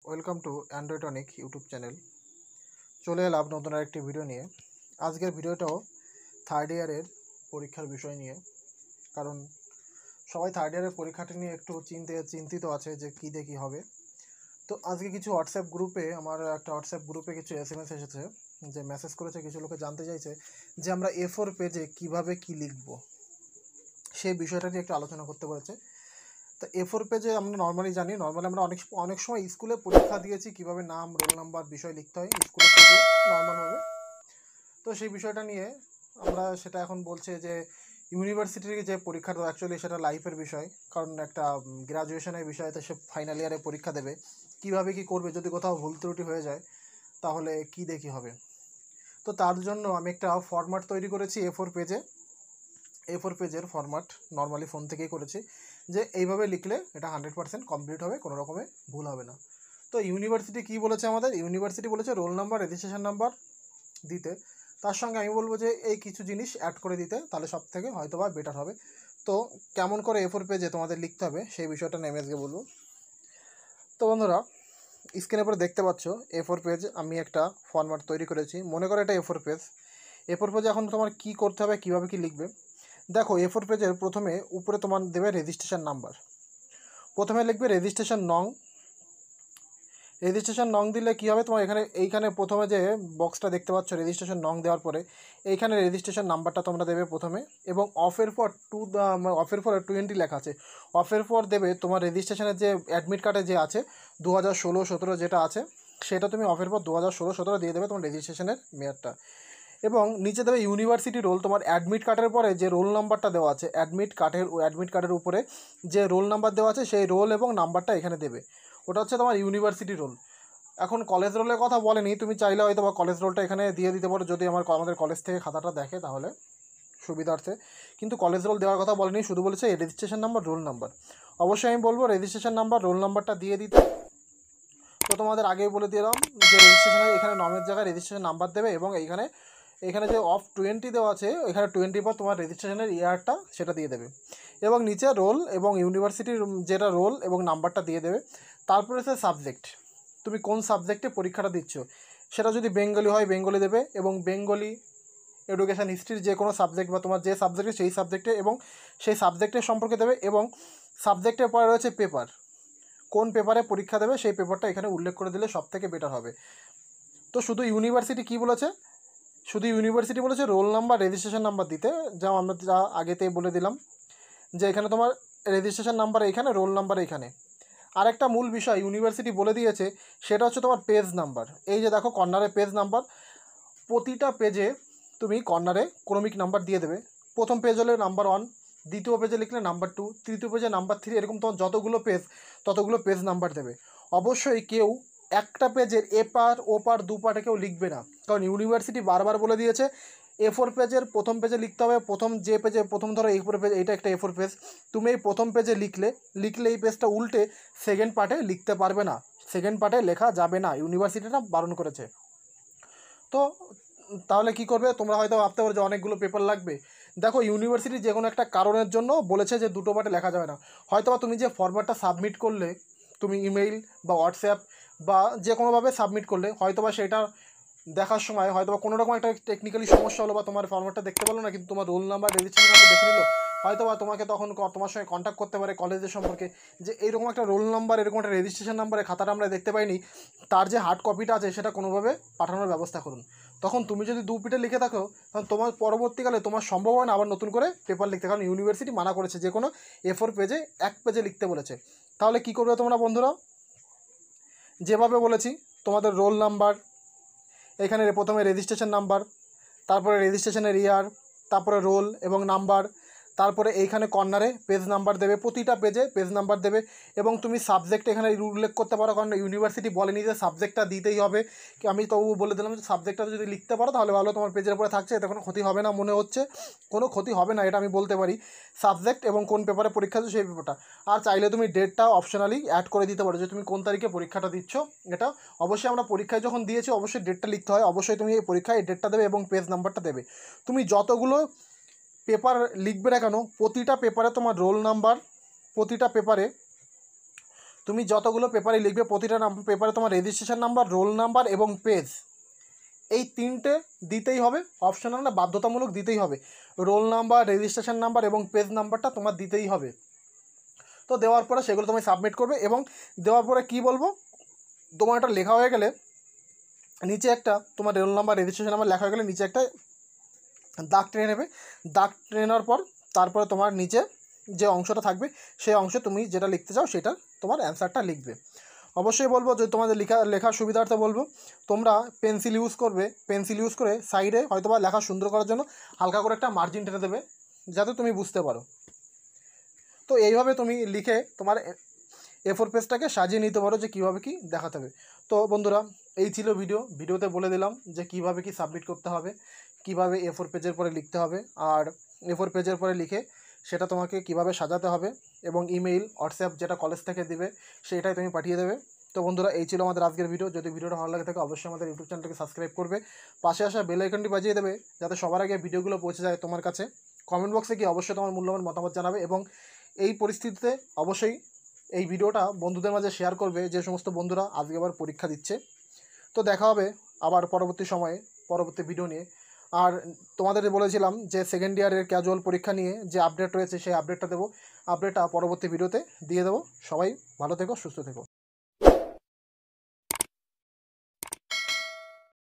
Welcome to androidanik YouTube channel. চলে এলাম নতুন আরেকটি ভিডিও নিয়ে। আজকের ভিডিওটাও থার্ড ইয়ারের পরীক্ষার বিষয় নিয়ে, কারণ সবাই থার্ড ইয়ারের পরীক্ষাটা নিয়ে একটু চিন্তিত আছে যে কী দিয়ে কী হবে। তো আজকে কিছু হোয়াটসঅ্যাপ গ্রুপে কিছু SMS এসেছে, যে মেসেজ করেছে কিছু লোকে জানতে চাইছে যে আমরা A4 পেজে কীভাবে কী লিখব, সেই বিষয়টা নিয়ে একটু আলোচনা করতে বলেছে। তো A4 পেজে আমরা নর্মালি আমরা অনেক সময় স্কুলে পরীক্ষা দিয়েছি কীভাবে নাম, রোল নাম্বার, বিষয় লিখতে হয় স্কুলের পেজে নর্মালভাবে। তো সেই বিষয়টা নিয়ে আমরা সেটা এখন বলছে যে ইউনিভার্সিটির যে পরীক্ষাটা অ্যাকচুয়ালি সেটা লাইফের বিষয়, কারণ একটা গ্র্যাজুয়েশনের বিষয়, তো সে ফাইনাল ইয়ারে পরীক্ষা দেবে, কীভাবে কী করবে, যদি কোথাও ভুল ত্রুটি হয়ে যায় তাহলে কী দেখি হবে। তো তার জন্য আমি একটা ফরম্যাট তৈরি করেছি A4 পেজের ফরম্যাট, নর্মালি ফোন থেকেই করেছি, যে এইভাবে লিখলে এটা 100% কমপ্লিট হবে, কোনো রকমে ভুল হবে না। তো ইউনিভার্সিটি কী বলেছে, ইউনিভার্সিটি বলেছে রোল নাম্বার, রেজিস্ট্রেশন নাম্বার দিতে, তার সঙ্গে আমি বলবো যে এই কিছু জিনিস অ্যাড করে দিতে, তাহলে সব থেকে হয়তো বা বেটার হবে। তো কেমন করে A4 পেজে তোমাদের লিখতে হবে সেই বিষয়টা নিয়ে আজকে বলবো। তো বন্ধুরা, স্ক্রিনের উপরে দেখতে পাচ্ছ A4 পেজ আমি একটা ফরম্যাট তৈরি করেছি। মনে করো এটা A4 পেজে এখন তোমার কী করতে হবে, কীভাবে কী লিখবে। দেখো, A4 পেজের প্রথমে উপরে তোমার দেবে রেজিস্ট্রেশন নাম্বার, প্রথমে লিখবে রেজিস্ট্রেশন নং দিলে কী হবে, তোমার এইখানে প্রথমে যে বক্সটা দেখতে পাচ্ছ রেজিস্ট্রেশন নং দেওয়ার পরে এইখানে রেজিস্ট্রেশন নাম্বারটা তোমরা দেবে প্রথমে, এবং অফের পর 20 লেখা আছে, অফের পর দেবে তোমার রেজিস্ট্রেশনের যে অ্যাডমিট কার্ডে যে আছে 2016-17 যেটা আছে, সেটা তুমি অফের পর 2016-17 দিয়ে দেবে তোমার রেজিস্ট্রেশনের মেয়াদটা। এবং নিচে দেবে ইউনিভার্সিটি রোল, তোমার অ্যাডমিট কার্ডের পরে যে রোল নাম্বারটা দেওয়া আছে, অ্যাডমিট কার্ডের উপরে যে রোল নাম্বার দেওয়া আছে সেই রোল এবং নাম্বারটা এখানে দেবে, ওটা হচ্ছে তোমার ইউনিভার্সিটি রোল। এখন কলেজ রোলের কথা বলেনি, তুমি চাইলে হয়তো বা কলেজ রোলটা এখানে দিয়ে দিতে পারো, যদি আমাদের কলেজ থেকে খাতাটা দেখে তাহলে সুবিধার্থে, কিন্তু কলেজ রোল দেওয়ার কথা বলেনি, শুধু বলেছে রেজিস্ট্রেশন নাম্বার, রোল নাম্বার। অবশ্যই আমি বলবো রেজিস্ট্রেশন নাম্বার, রোল নাম্বারটা দিয়ে দিতে। তো তোমাদের আগেই বলে দিলাম যে রেজিস্ট্রেশনের এখানে নমের জায়গায় রেজিস্ট্রেশন নাম্বার দেবে, এবং এখানে যে অফ 20 দেওয়া আছে, এখানে 20 পর তোমার রেজিস্ট্রেশনের ইয়ারটা সেটা দিয়ে দেবে, এবং নিচে রোল এবং ইউনিভার্সিটির যেটা রোল এবং নাম্বারটা দিয়ে দেবে। তারপরে সে সাবজেক্ট, তুমি কোন সাবজেক্টে পরীক্ষাটা দিচ্ছ, সেটা যদি বেঙ্গলি হয় বেঙ্গলি দেবে, এবং বেঙ্গলি এডুকেশান হিস্ট্রির যে কোনো সাবজেক্ট বা তোমার যে সাবজেক্টে সেই সাবজেক্টে, এবং সেই সাবজেক্টের সম্পর্কে দেবে, এবং সাবজেক্টের পরে রয়েছে পেপার, কোন পেপারে পরীক্ষা দেবে সেই পেপারটা এখানে উল্লেখ করে দিলে সব থেকে বেটার হবে। তো শুধু ইউনিভার্সিটি বলেছে রোল নাম্বার, রেজিস্ট্রেশন নাম্বার দিতে, যা আগেতেই বলে দিলাম যে এখানে তোমার রেজিস্ট্রেশন নাম্বার এইখানে, রোল নাম্বার এইখানে। আরেকটা মূল বিষয় ইউনিভার্সিটি বলে দিয়েছে, সেটা হচ্ছে তোমার পেজ নাম্বার। এই যে দেখো কর্নারে পেজ নাম্বার, প্রতিটা পেজে তুমি কর্নারে ক্রমিক নাম্বার দিয়ে দেবে। প্রথম পেজ হলে নাম্বার 1, দ্বিতীয় পেজে লিখলে নাম্বার 2, তৃতীয় পেজে নাম্বার 3, এরকম তোমার যতগুলো পেজ ততগুলো পেজ নাম্বার দেবে। অবশ্যই কেউ একটা পেজের এপার ওপার দুপাটে কেউ লিখবে না, কারণ ইউনিভার্সিটি বারবার বলে দিয়েছে A4 পেজের প্রথম পেজে লিখতে হবে, প্রথম ধরো A4 পেজ, এইটা একটা A4 পেজ, তুমি এই প্রথম পেজে লিখলে এই পেজটা উল্টে সেকেন্ড পার্টে লিখতে পারবে না, সেকেন্ড পার্টে লেখা যাবে না, ইউনিভার্সিটিটা বারণ করেছে। তো তাহলে কি করবে, তোমরা হয়তো ভাবতে পারো যে অনেকগুলো পেপার লাগবে। দেখো, ইউনিভার্সিটি যে কোনো একটা কারণের জন্য বলেছে যে দুটো পার্টে লেখা যাবে না। হয়তো বা তুমি যে ফরম্যাটটা সাবমিট করলে, তুমি ইমেইল বা হোয়াটসঅ্যাপ বা যে কোনোভাবে সাবমিট করলে, হয়তো বা সেটা দেখার সময় হয়তো বা কোনো রকম একটা টেকনিক্যালি সমস্যা হলো, বা তোমার ফরম্যাটটা দেখতে পারলো না, কিন্তু তোমার রোল নাম্বার, রেজিস্ট্রেশন নাম্বার দেখে নিল, হয়তো বা তোমাকে তখন তোমার সঙ্গে কন্ট্যাক্ট করতে পারে কলেজের সম্পর্কে, যে এইরকম একটা রোল নাম্বার, এরকম একটা রেজিস্ট্রেশন নাম্বারের খাতাটা আমরা দেখতে পাইনি, তার যে হার্ড কপিটা আছে সেটা কোনোভাবে পাঠানোর ব্যবস্থা করুন। তখন তুমি যদি দু পিঠে লিখে থাকো, তখন তোমার পরবর্তীকালে তোমার সম্ভব হয় না আবার নতুন করে পেপার লিখতে, কারণ ইউনিভার্সিটি মানা করেছে যে কোনো A4 পেজে এক পেজে লিখতে বলেছে। তাহলে কী করবে তোমরা বন্ধুরা, যেভাবে বলেছি তোমাদের রোল নাম্বার, এখানে প্রথমে রেজিস্ট্রেশন নাম্বার, তারপরে রেজিস্ট্রেশনের ইয়ার, তারপরে রোল এবং নাম্বার, তারপরে এইখানে কর্নারে পেজ নাম্বার দেবে, প্রতিটা পেজে পেজ নাম্বার দেবে, এবং তুমি সাবজেক্ট এখানে উল্লেখ করতে পারো, কারণ ইউনিভার্সিটি বলেনি যে সাবজেক্টটা দিতেই হবে, আমি তবু বলে দিলাম যে সাবজেক্টটা যদি লিখতে পারো তাহলে ভালো, তোমার পেজের উপরে থাকছে, এতে কোনো ক্ষতি হবে না, মনে হচ্ছে কোনো ক্ষতি হবে না, এটা আমি বলতে পারি, সাবজেক্ট এবং কোন পেপারে পরীক্ষা দিচ্ছ সেই পেপারটা। আর চাইলে তুমি ডেটটা অপশনালি অ্যাড করে দিতে পারো, যে তুমি কোন তারিখে পরীক্ষাটা দিচ্ছ। এটা অবশ্যই আমরা পরীক্ষায় যখন দিয়েছি অবশ্যই ডেটটা লিখতে হয়, অবশ্যই তুমি এই পরীক্ষায় এই ডেটটা দেবে এবং পেজ নাম্বারটা দেবে। তুমি যতগুলো পেপার লিখবে না কেন, প্রতিটা পেপারে তোমার রোল নাম্বার, প্রতিটা পেপারে তুমি যতগুলো পেপারে লিখবে প্রতিটা পেপারে তোমার রেজিস্ট্রেশন নাম্বার, রোল নাম্বার এবং পেজ, এই তিনটে দিতেই হবে। অপশনাল না, বাধ্যতামূলক দিতেই হবে। রোল নাম্বার, রেজিস্ট্রেশন নাম্বার এবং পেজ নাম্বারটা তোমার দিতেই হবে। তো দেওয়ার পরে সেগুলো তুমি সাবমিট করবে, এবং দেওয়ার পরে কি বলবো, তোমার এটা লেখা হয়ে গেলে নিচে একটা তোমার রোল নাম্বার, রেজিস্ট্রেশন নাম্বার লেখা হয়ে গেলে নিচে একটা দাগ টেনে নেবে। দাগ টেনে নেওয়ার পর তারপরে তোমার নিচে যে অংশটা থাকবে সেই অংশে তুমি যেটা লিখতে চাও সেটা তোমার অ্যান্সারটা লিখবে। অবশ্যই বলবো যে তোমাদের লেখার সুবিধার্থে বলবো তোমরা পেন্সিল ইউজ করবে। পেন্সিল ইউজ করে সাইডে হয়তো বা লেখা সুন্দর করার জন্য হালকা করে একটা মার্জিন টেনে দেবে যাতে তুমি বুঝতে পারো। তো এইভাবে তুমি লিখে তোমার A4 পেজটাকে সাজিয়ে নিতে পারো যে কীভাবে কী দেখাতে হবে। তো বন্ধুরা, এই ছিল ভিডিওতে বলে দিলাম যে কীভাবে কী সাবমিট করতে হবে, কীভাবে A4 পেজের পরে লিখতে হবে, আর A4 পেজের পরে লিখে সেটা তোমাকে কিভাবে সাজাতে হবে, এবং ইমেইল, হোয়াটসঅ্যাপ যেটা কলেজ থেকে দিবে সেইটাই তুমি পাঠিয়ে দেবে। তো বন্ধুরা, এই ছিল আমাদের আজকের ভিডিও। যদি ভিডিওটা ভালো লাগে থাকে অবশ্যই আমাদের ইউটিউব চ্যানেলটাকে সাবস্ক্রাইব করবে, পাশে আসা বেল আইকনটি বাজিয়ে দেবে যাতে সবার আগে ভিডিওগুলো পৌঁছে যায় তোমার কাছে। কমেন্ট বক্সে গিয়ে অবশ্যই তোমার মূল্যবান মতামত জানাবে, এবং এই পরিস্থিতিতে অবশ্যই এই ভিডিওটা বন্ধুদের মাঝে শেয়ার করবে যে সমস্ত বন্ধুরা আজকে আবার পরীক্ষা দিচ্ছে। তো দেখা হবে আবার পরবর্তী সময়ে পরবর্তী ভিডিও নিয়ে। আর তোমাদের বলেছিলাম যে সেকেন্ড ইয়ারের ক্যাজুয়াল পরীক্ষা নিয়ে যে আপডেট রয়েছে সেই আপডেটটা দেবো, আপডেটটা পরবর্তী ভিডিওতে দিয়ে দেবো। সবাই ভালো থেকো, সুস্থ থেকো।